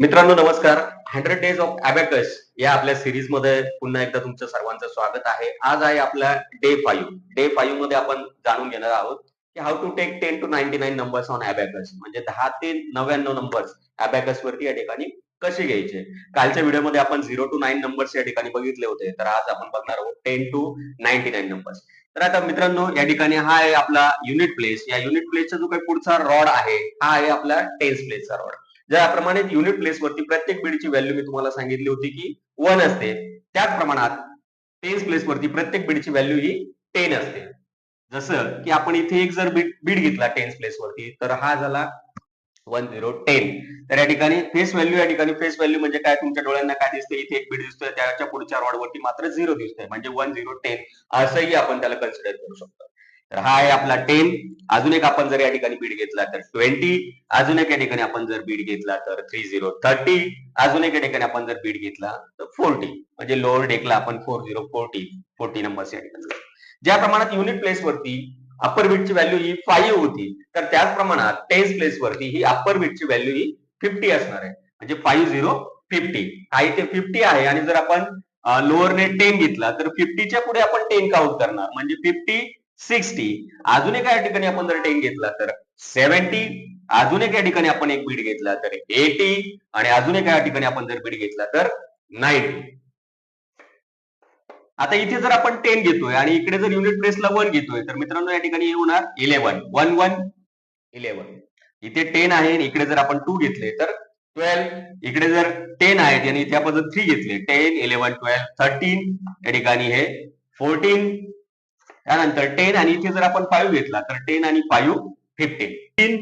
मित्रांनो नमस्कार. 100 days of abacus या आपल्या सिरीज मध्ये पुन्हा एकदा तुमचं सर्वांचं स्वागत आहे. आज आहे आपला डे 5. डे 5 मध्ये आपण जाणून घेणार आहोत की how to take 10 to 99 numbers on abacus, म्हणजे 10 ते 99 नंबर्स अबॅकस वरती या ठिकाणी कसे घ्यायचे. कालच्या व्हिडिओमध्ये आपण 0 to 9 नंबर्स या ठिकाणी बघितले होते, तर आज आपण बघणार आहोत 10 to 99 नंबर्स. तर आता मित्रांनो या ठिकाणी हा आहे आपला युनिट प्लेस. या युनिट प्लेसचा जो काही पुढचा रॉड आहे हा आहे आपला टेन्स प्लेसचा रॉड. ज्याप्रमाणे युनिट प्लेस वरती प्रत्येक बीडची व्हॅल्यू मी तुम्हाला सांगितली होती की 1 असते, त्याच प्रमाणात टेन्स प्लेस वरती प्रत्येक बीडची व्हॅल्यू ही 10 असते. जसं की आपण इथे एक जर बीड घेतला टेन्स प्लेस वरती, तर हा झाला 1010. तर या ठिकाणी फेस व्हॅल्यू, या ठिकाणी फेस व्हॅल्यू म्हणजे काय, तुमच्या डोळ्यांना काय दिसते, इथे एक बीड दिसतोय, त्याच्या पुढच्या रॉड वरती मात्र 0 दिसतोय, म्हणजे 1010 असंही आपण त्याला कन्सिडर करू शकतो. तर हा आहे आपला 10. अजून एक आपण जर या ठिकाणी बीड घेतला तर 20. अजून एक या ठिकाणी आपण जर बीड घेतला तर 3030. अजून एक या ठिकाणी आपण जर बीड घेतला तर 40, म्हणजे लोअर डेकला आपण 4040 नंबर्स या ठिकाणी. ज्या प्रमाणात युनिट प्लेस वरती अप्पर बीटची व्हॅल्यू ही 5 होती, तर त्याच प्रमाणात टेन्स प्लेस वरती ही अप्पर बीटची व्हॅल्यू ही 50 असणार आहे, म्हणजे 5050. हा इथे 50 आहे, आणि जर आपण लोअरने 10 घेतला तर 50च्या पुढे आपण 10 काउंट करणार, म्हणजे 5060. अजून एक या ठिकाणी आपण जर 10 घेतला तर 70. अजून एक या ठिकाणी आपण एक बीट घेतला तर 80, आणि अजून एक या ठिकाणी आपण जर बीट घेतला तर 90. आता इथे जर आपण 10 घेतोय आणि इकडे जर युनिट प्लेसला 1 घेतोय, तर मित्रांनो या ठिकाणी हे होणार 11. 11. इथे 10 आहे, इकडे जर आपण 2 घेतले तर 12. इकडे जर 10 आहेत आणि इथे आपण जर 3 घेतले, 10 11 12 13. या ठिकाणी हे 14. त्यानंतर 10 आणि इथे जर आपण 5 घेतला तर 10 आणि 5 15.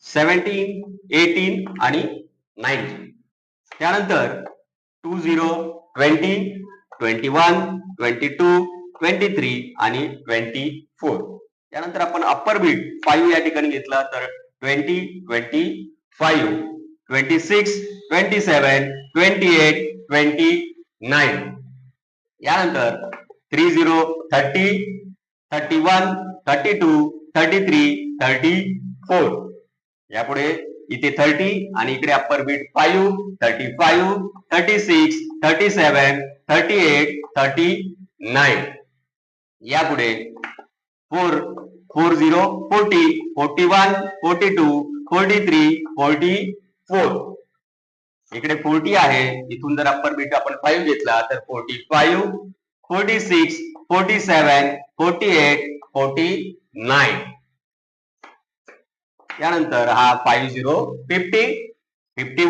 17 18 आणि 19. त्यानंतर 20 20 21 22 23 आणि 24. त्यानंतर आपण अप्पर बीट 5 या ठिकाणी घेतला तर 20 25 26 27 28 29. यानंतर 30 30 31 32 33 34. यापुढे इथे 30 आणि इकडे अप्पर बीट 5 35 36 37 38 39. यापुढे 4 40 40 41 42 43 44. इकडे 40 आहे, इथून जर अप्पर बीट आपण 5 घेतला तर 45 46 47 48 49. त्यानंतर हा 50 50 51